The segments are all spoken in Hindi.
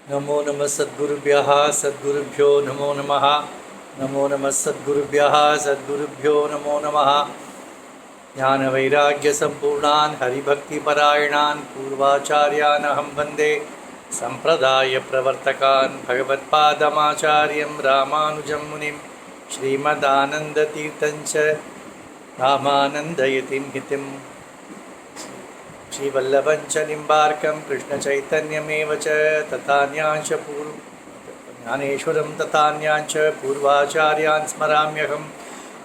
नमो नमः सद्गुरुभ्यः सद्गुरुभ्यो नमो नमः। नमो नमः सद्गुरुभ्यः सद्गुरुभ्यो नमो नमः। ज्ञानवैराग्यसम्पूर्णान् हरिभक्तिपरायणान् पूर्वाचार्यान् अहं वन्दे सम्प्रदायप्रवर्तकान् भगवत्पादमाचार्यं रामानुजं मुनिं श्रीमदानन्दतीर्थञ्च रामानन्दयतिं हितिम् श्रीवल्लभञ्च निम्बार्कं कृष्णचैतन्यमेव च तथान्यांश ज्ञानेश्वरं तथान्यांच पूर्वाचार्यान् स्मराम्यहम्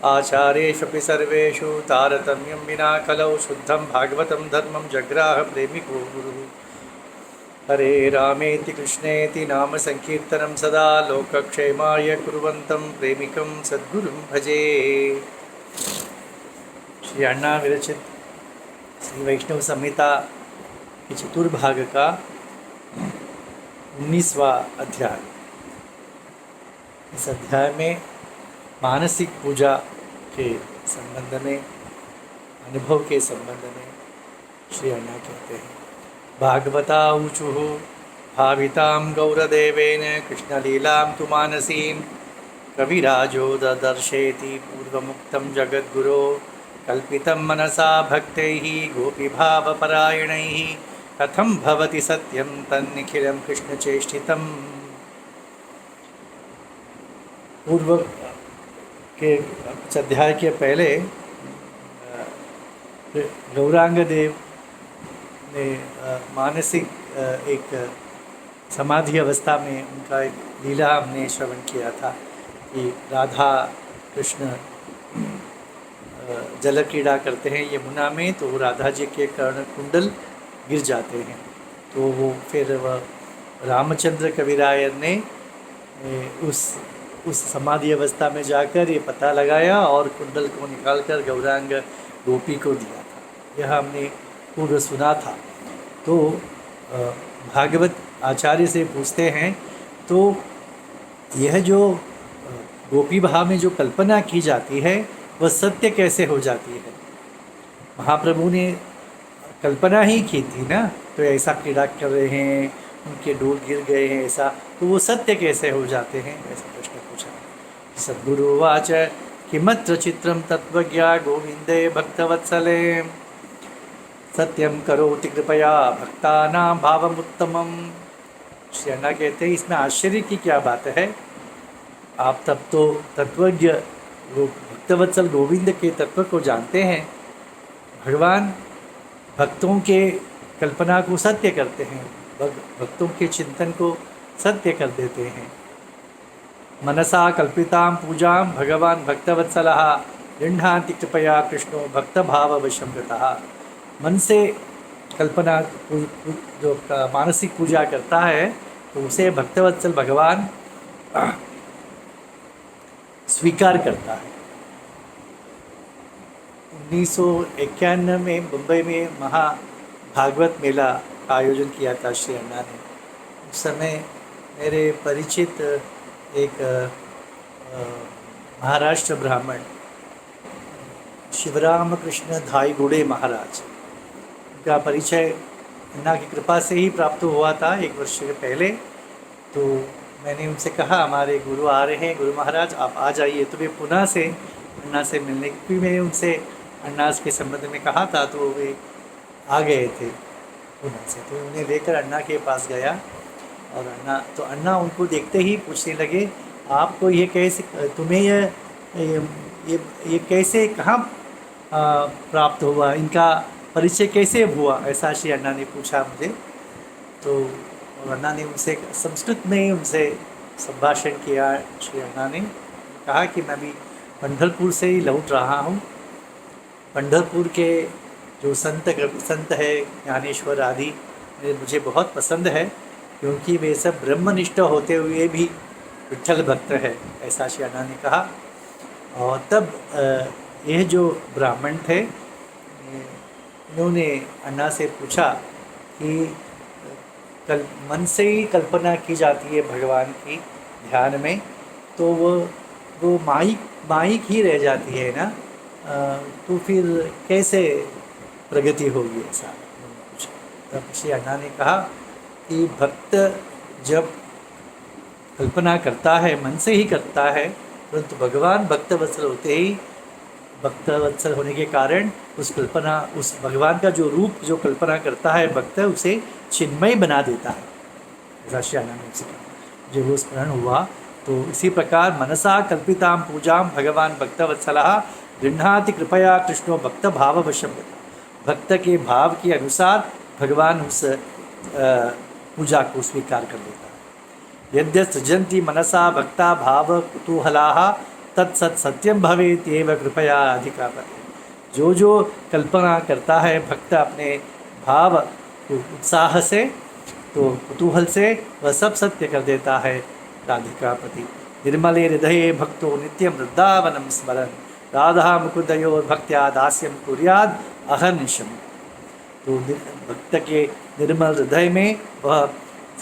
आचार्येष्वपि सर्वेषु तारतम्यं विना कलौ शुद्धं भागवतं धर्मं जग्राह प्रेमिको गुरुः। हरे रामेति कृष्णेति नाम संकीर्तनं सदा लोकक्षेमाय कुर्वन्तं प्रेमिकं सद्गुरुं भजे। श्री अण्णा विरचित श्री वैष्णव संहिता के चतुर्भाग का 19वां अध्याय। इस अध्याय में मानसिक पूजा के संबंध में, अनुभव के संबंध में श्री अण्णा कहते हैं, भागवता ऊचुः भावितां गौरदेवेन कृष्णलीलां तु मानसीं कविराजो ददर्शेति पूर्वमुक्तं जगद्गुरो कल्पितं मनसा भक्तैः गोपीभावपरायणैः कथं भवति सत्यं तन्निखिलं कृष्णचेष्टितं। पूर्व के अध्याय के पहले गौरांग देव ने मानसिक एक समाधि अवस्था में उनका एक लीला हमने श्रवण किया था कि राधा कृष्ण जल क्रीड़ा करते हैं यमुना में, तो राधा जी के कर्ण कुंडल गिर जाते हैं। तो वो फिर रामचंद्र कविरायर ने उस समाधि अवस्था में जाकर ये पता लगाया और कुंडल को निकालकर गौरांग गोपी को दिया था। यह हमने पूर्व सुना था। तो भागवत आचार्य से पूछते हैं, तो यह जो गोपी भाव में जो कल्पना की जाती है वह सत्य कैसे हो जाती है? महाप्रभु ने कल्पना ही की थी ना, तो ऐसा क्रीड़ा कर रहे हैं, उनके डोल गिर गए हैं, ऐसा तो वो सत्य कैसे हो जाते हैं? ऐसा प्रश्न पूछा। सद्गुरुवाच किमत्र चित्रं तत्त्वज्ञा गोविंदे भक्तवत्सले सत्यं करोति कृपया भक्तानां भावमुत्तमम्। श्री अण्णा कहते हैं, इसमें आश्चर्य की क्या बात है? आप तब तो तत्वज्ञ भक्तवत्सल गोविंद के तत्व को जानते हैं। भगवान भक्तों के कल्पना को सत्य करते हैं, भक्तों के चिंतन को सत्य कर देते हैं। मनसा कल्पितां पूजां भगवान भक्तवत्सलः गृह्णाति कृपया कृष्णो भक्तभाववशं। मन से कल्पना जो मानसिक पूजा करता है तो उसे भक्तवत्सल भगवान स्वीकार करता है। 1991 में मुंबई में महाभागवत मेला का आयोजन किया था श्री अण्णा ने। उस समय मेरे परिचित एक महाराष्ट्र ब्राह्मण शिवराम कृष्ण धाईगुड़े महाराज, उनका परिचय अण्णा की कृपा से ही प्राप्त हुआ था 1 वर्ष के पहले। तो मैंने उनसे कहा, हमारे गुरु आ रहे हैं, गुरु महाराज आप आ जाइए। तो वे पुनः से अण्णा से मिलने, क्योंकि मैंने उनसे अण्णा के संबंध में कहा था, तो वे आ गए थे पुनः से। तो उन्हें लेकर अण्णा के पास गया और अण्णा उनको देखते ही पूछने लगे, आपको ये कैसे, तुम्हें ये कैसे, कहाँ प्राप्त हुआ, इनका परिचय कैसे हुआ? ऐसा श्री अण्णा ने पूछा मुझे। तो अण्णा ने उनसे संस्कृत में उनसे संभाषण किया। श्री अण्णा ने कहा कि मैं भी पंढरपुर से ही लौट रहा हूँ। पंढरपुर के जो संत है ज्ञानेश्वर आदि मुझे बहुत पसंद है, क्योंकि वे सब ब्रह्मनिष्ठ होते हुए भी विठ्ठल भक्त है, ऐसा श्री अण्णा ने कहा। और तब यह जो ब्राह्मण थे, इन्होंने अण्णा से पूछा कि मन से ही कल्पना की जाती है भगवान की ध्यान में, तो वो माइक ही रह जाती है ना, तो फिर कैसे प्रगति होगी? ऐसा पूछा। तब श्री अण्णा ने कहा कि भक्त जब कल्पना करता है, मन से ही करता है, परंतु भगवान भक्तवत्सल होते ही, भक्तवत्सल होने के कारण उस कल्पना, उस भगवान का जो रूप जो कल्पना करता है भक्त, उसे चिन्मय बना देता है। ऐसा श्री आनंद से कहा, जो वो स्मरण हुआ। तो इसी प्रकार मनसा कल्पितां पूजां भगवान भक्तवत्सलः गृह्णाति कृपया कृष्णो भक्त भाववशं। भक्त के भाव के अनुसार भगवान उस पूजा को स्वीकार कर लेता है। यद्य सृजन्ति मनसा भक्ता भाव कुतूहलाः तत्सत् सत्यम भवेत् एव कृपया अधिकापते। जो जो कल्पना करता है भक्त अपने भाव उत्साह से, तो कुतूहल से, वह सब सत्य कर देता है। राधिकापति निर्मले हृदये भक्तो नित्यं वृंदावनं स्मरन् राधा मुकुंदयोर भक्त्या दास्यं कुर्याद अहर्निशम्। तो भक्त के निर्मल हृदय में वह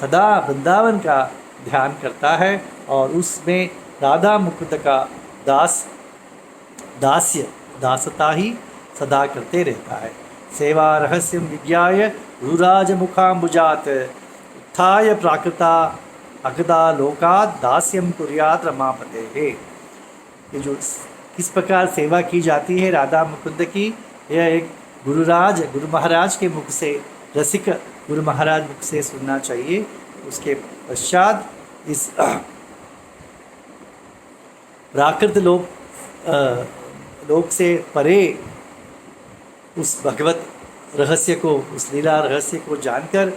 सदा वृंदावन का ध्यान करता है और उसमें राधा मुकुंद का दासता ही सदा करते रहता है। सेवा रहस्यं विज्ञाय गुरुराज मुखाम्बुजात् उत्थाय प्राकृता अगदा लोकात् दास्यं कुर्यात् रमापते। ये जो किस प्रकार सेवा की जाती है राधा मुकुंद की, यह एक गुरु महाराज के मुख से, रसिक गुरु महाराज मुख से सुनना चाहिए। उसके पश्चात इस प्राकृत लोक से परे उस भगवत रहस्य को, उस लीला रहस्य को जानकर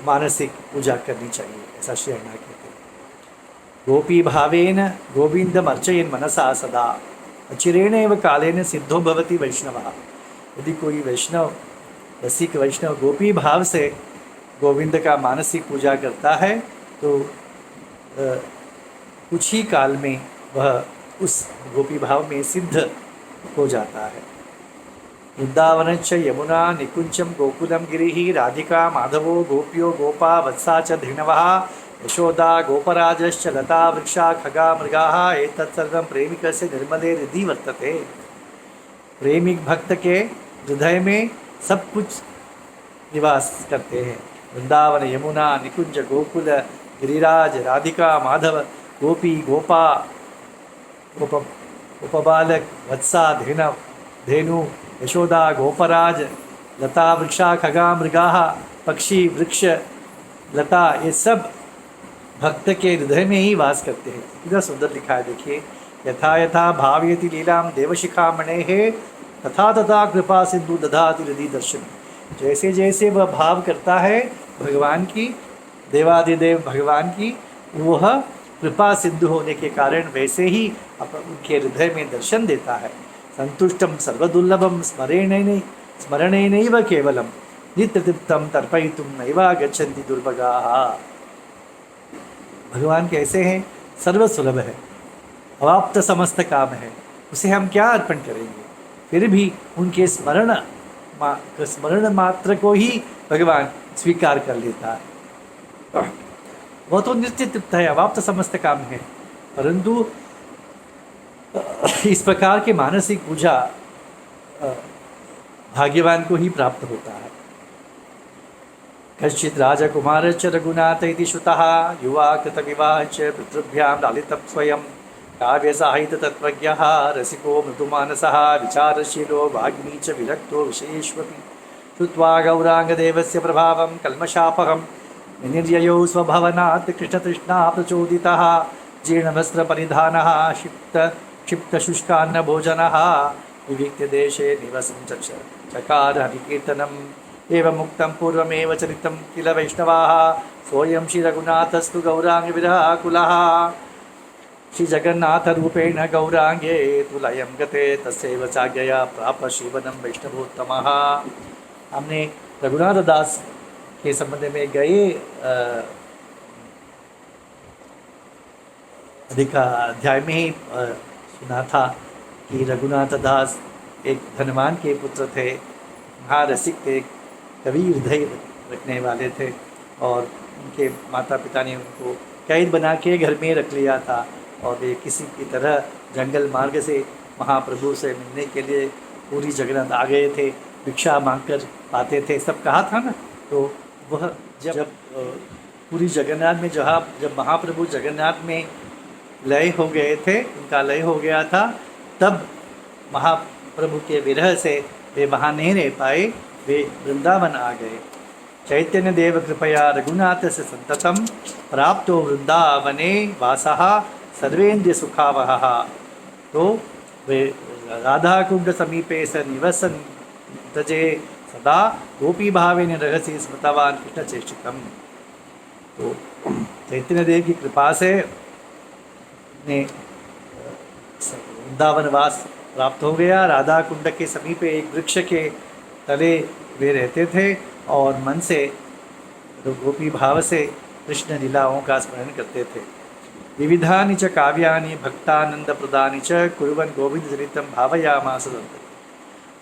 मानसिक पूजा करनी चाहिए। ऐसा श्री अण्णा कहते हैं। गोपी भावेन गोविंदम अर्चयन मनसा सदा अचिरेण एव कालेन सिद्धो भवति वैष्णवः। यदि कोई वैष्णव, रसिक वैष्णव गोपी भाव से गोविंद का मानसिक पूजा करता है, तो कुछ ही काल में वह उस गोपी भाव में सिद्ध हो जाता है। वृंदावनच्च यमुना निकुंचम गोकुलम गिरिहि राधिका माधवो गोप्यो गोपा वत्सा च धेनवः यशोदा गोपराजश्च लता वृक्षा खगा मृगाः एतत् सर्वं प्रेमिकस्य निर्मले हृदि वर्तते। प्रेमिक भक्त के हृदय में सब कुछ निवास करते हैं। वृंदावन यमुना निकुंज गोकुल गिरिराज राधिका माधव गोपी गोपा उपबालक वत्सा धेनु यशोदा गोपराज लता वृक्षा खगा मृगाः पक्षी वृक्ष लता, ये सब भक्त के हृदय में ही वास करते हैं। इतना सुंदर लिखा है, देखिए। यथा यथा भावयति लीलाम देवशिखामणेः तथा तथा कृपा सिंधु दधाति हृदि दर्शन। जैसे जैसे वह भाव करता है भगवान की, देवादिदेव भगवान की, वह कृपा सिंधु होने के कारण वैसे ही उनके हृदय में दर्शन देता है। संतुष्टम सर्वदुर्लभम स्मरणेनैव केवलम नित्यतृप्तं तर्पयितुं नैवागच्छन्ति दुर्भगाः। भगवान कैसे हैं? सर्वसुलभ है, अवाप्त समस्त काम है, उसे हम क्या अर्पण करेंगे? फिर भी उनके स्मरण मात्र को ही भगवान स्वीकार कर लेता है। वह तो नित्य तृप्त है, अवाप्त समस्त काम है, परंतु इस प्रकार के मानसिक पूजा भाग्यवान को ही प्राप्त होता है। कश्चित् राजकुमारश्च रघुनाथ इति श्रुतः युवा कृतविवाहः च पितृभ्यां लालितं स्वयं काव्यसाहित्यतत्त्वज्ञः रसिको मृदुमानसः विचारशीलो वाग्मी च विरक्तो विषयेष्वपि श्रुत्वा गौराङ्गदेवस्य प्रभावं कल्मषापहं विनिर्ययो स्वभवनात् कृष्णतृष्णा प्रचोदितः जीर्णवस्त्रपरिधानः क्षिप्तशुष्कान्नभोजनः विविक्त्य देशे निवसं चकार हरिकीर्तनम् एवं मुक्तं पूर्वमेव चरितं किल वैष्णवाः सोऽयं श्रीरघुनाथस्तु गौराङ्गविरहाकुलः श्रीजगन्नाथरूपेण गौराङ्गे तु लयं गते तस्यैव चाज्ञया प्राप शिवनं वैष्णवोत्तमः। हमने रघुनाथ दास के संबंध में गए अधिक अध्याय में ही सुना था कि रघुनाथ दास एक धनवान के पुत्र थे, महारसिक थे, कवि हृदय रखने वाले थे और उनके माता पिता ने उनको कैद बना के घर में रख लिया था और वे किसी की तरह जंगल मार्ग से महाप्रभु से मिलने के लिए पूरी जगन्नाथ आ गए थे, भिक्षा मांगकर आते थे, सब कहा था ना। तो वह जब पूरी जगन्नाथ में जब महाप्रभु जगन्नाथ में लय हो गए थे, उनका लय हो गया था, तब महाप्रभु के विरह से वे वहाँ नहीं रह पाए, वे वृंदावन आ गए। चैतन्य देव कृपया रघुनाथ से संततम प्राप्तो वृंदावने वासः सर्वेन्द्रिय सुखावहः। तो वे राधा कुंड समीपे स निवसन तजे सदा गोपी भावेन रहस्य स्मृतवान कृष्ण चेष्टितम। तो चैतन्य देव की कृपा से ने वृंदावनवास प्राप्त हो गया। राधा कुंड के समीपे एक वृक्ष के तले वे रहते थे और मन से गोपी भाव से कृष्ण लीलाओं का स्मरण करते थे। विविधानि च काव्यानि भक्तानंद प्रदानि च कुर्वन् गोविंद चरितम भावयामास।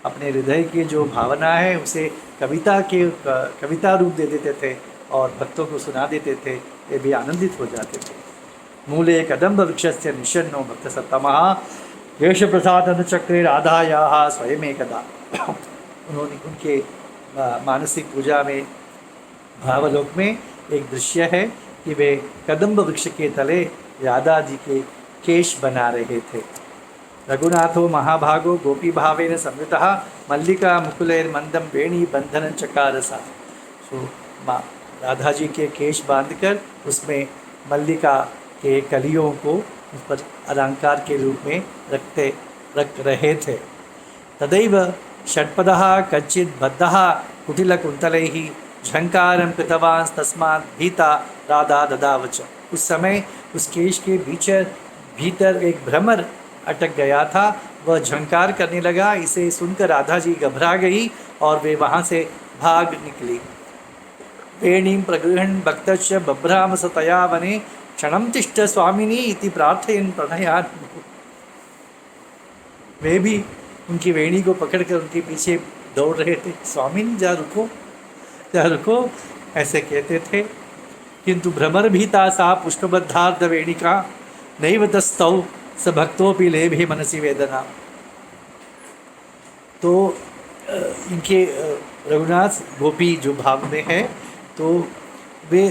अपने हृदय की जो भावना है उसे कविता रूप दे देते थे और भक्तों को सुना देते थे, वे भी आनंदित हो जाते थे। मूले कदम्ब वृक्षस्य निषन्नो भक्त सत्तमः केश प्रसाद चक्रे राधायाः स्वयमेकदा। उन्होंने उनके मानसिक पूजा में भावलोक में एक दृश्य है कि वे कदम्ब वृक्ष के तले राधा जी के केश बना रहे थे। रघुनाथो महाभागो गोपी भावेन संयुतः मल्लिका मुकुलैर्मंदम वेणी बंधन चकारसा। सो राधा जी के केश बांधकर उसमें मल्लिका के कलियों को उस पर अलंकार के रूप में रख रहे थे। तदैव षट्पदः कच्चित् बद्धः कुटिलकुन्तलैः झंकारं कृतवान् तस्मात् भीता राधा ददावच। उस समय उस केश के भीतर एक भ्रमर अटक गया था, वह झंकार करने लगा। इसे सुनकर राधा जी घबरा गई और वे वहाँ से भाग निकली। वेणीं प्रगृहन् भक्तश्च बभ्राम स तया वने क्षणं तिष्ठ स्वामिनी इति प्रार्थयन् प्रणयान्। वे भी उनकी वेणी को पकड़कर उनके पीछे दौड़ रहे थे। स्वामिनी जा रुको ऐसे कहते थे। किंतु भ्रमर भीता सा पुष्पबद्धार्ध वेणिका नैव तस्तौ स भक्तोपि लेभे मनसि वेदना। तो इनके रघुनाथ गोपी जो भाव में है, तो वे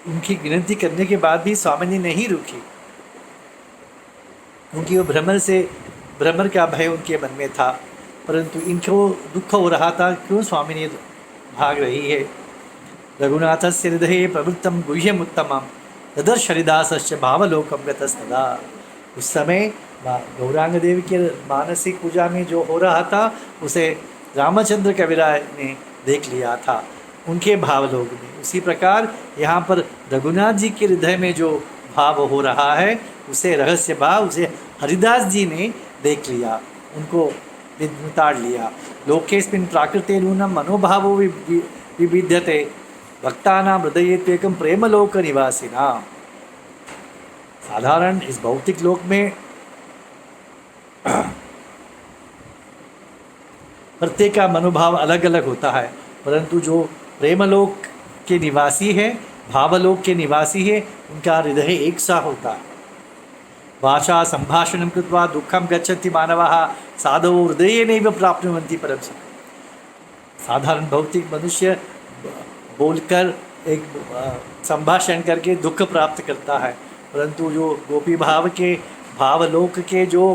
उनकी गिनती करने के बाद भी स्वामिनी नहीं रुकी, क्योंकि वो भ्रमर का भय उनके मन में था। परंतु इनको दुख हो रहा था, क्यों स्वामिनी भाग रही है। रघुनाथस्य हृदये प्रवृत्तं गुह्यमुत्तमं तदर्श हरिदासश्च भावलोकं गतस्तदा। उस समय गौरांग देवी के मानसिक पूजा में जो हो रहा था उसे रामचंद्र कविराय ने देख लिया था उनके भावलोक में। उसी प्रकार यहाँ पर रघुनाथ जी के हृदय में जो भाव हो रहा है, उसे रहस्य भाव उसे हरिदास जी ने देख लिया, उनको उतार लिया। लोकेस्मिन् प्राकृते नूनं मनोभावो विविध्यते भक्तानां हृदयेत्वेकं प्रेमलोक निवासिना। साधारण इस भौतिक लोक में प्रत्येक का मनोभाव अलग अलग होता है, परंतु जो प्रेमलोक के निवासी है, भावलोक के निवासी है, उनका हृदय एक सा होता है। भाषा संभाषणं कृत्वा दुःखं गच्छन्ति मानवाः साधवो हृदयेनैव प्राप्नुवन्ति परम सुखम्। साधारण भौतिक मनुष्य बोलकर एक संभाषण करके दुख प्राप्त करता है, परंतु जो गोपी भाव के भावलोक के जो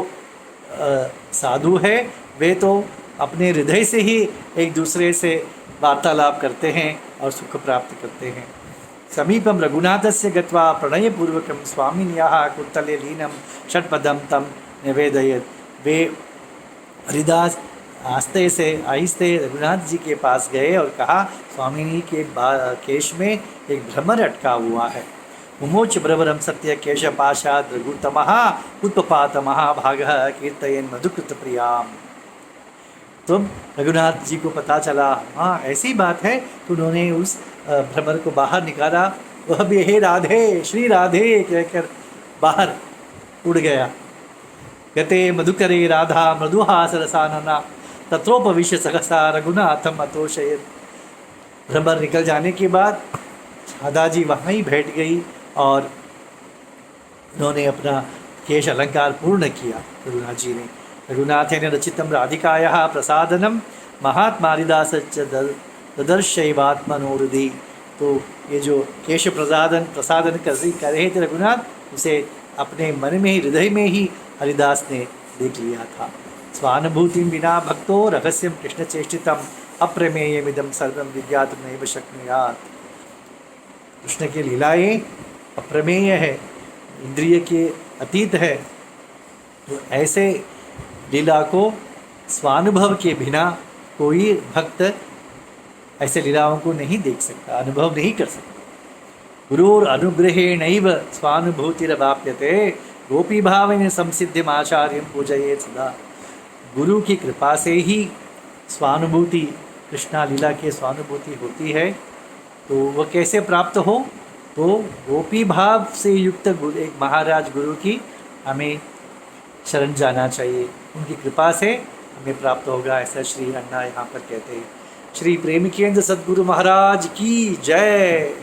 साधु है, वे तो अपने हृदय से ही एक दूसरे से वार्तालाप करते हैं और सुख प्राप्त करते हैं। समीपम रघुनाथस्य गत्वा प्रणयपूर्वकं स्वामिन्याः कुत्तले लीनं षट्पदं तं निवेदयत्। वे हरिदास आहिस्ते रघुनाथ जी के पास गए और कहा, स्वामिनी के केश में एक भ्रमर अटका हुआ है। मुमोच ब्रवरम सत्य केशपाशाद रघुतमः उत्पपात महाभागः कीर्तयन् मधुकृत प्रियाम। तो रघुनाथ जी को पता चला, हाँ ऐसी बात है, तो उन्होंने उस भ्रमर को बाहर निकाला। वह भी हे राधे श्री राधे कहकर बाहर उड़ गया। गते मधुकरे राधा मृदुहास रसानना तत्रोपविश्य सहसा रघुनाथम अतोषयत्। भ्रमर निकल जाने के बाद राधा जी वहाँ ही बैठ गई और उन्होंने अपना केश अलंकार पूर्ण किया। रघुनाथ जी ने रघुनाथेन रचितं राधिकायाः प्रसादनं महात्मा हरिदासश्च तदर्शैवात्मनोहृदि। तो ये जो केशव प्रसादन कर रहे थे रघुनाथ, उसे अपने मन में ही, हृदय में ही हरिदास ने देख लिया था। स्वानुभूति विना भक्तो रहस्यम कृष्ण चेष्टितम अप्रमेयमिदम सर्वम विज्ञातुम नैव शक्नुयात्। कृष्ण की लीलाएं अप्रमेय है, इंद्रिय के अतीत है। तो ऐसे लीला को स्वानुभव के बिना कोई भक्त ऐसे लीलाओं को नहीं देख सकता, अनुभव नहीं कर सकता। गुरुर अनुग्रहेणैव स्वानुभूतिरवाप्यते गोपी भावेन संसिद्धिमाचार्यं पूजयेत् सदा। गुरु की कृपा से ही स्वानुभूति, कृष्णा लीला की स्वानुभूति होती है। तो वह कैसे प्राप्त हो? तो गोपी भाव से युक्त एक महाराज गुरु की हमें शरण जाना चाहिए, उनकी कृपा से हमें प्राप्त होगा, ऐसा श्री अन्ना यहाँ पर कहते हैं। श्री प्रेमकेंद्र सद्गुरु महाराज की जय।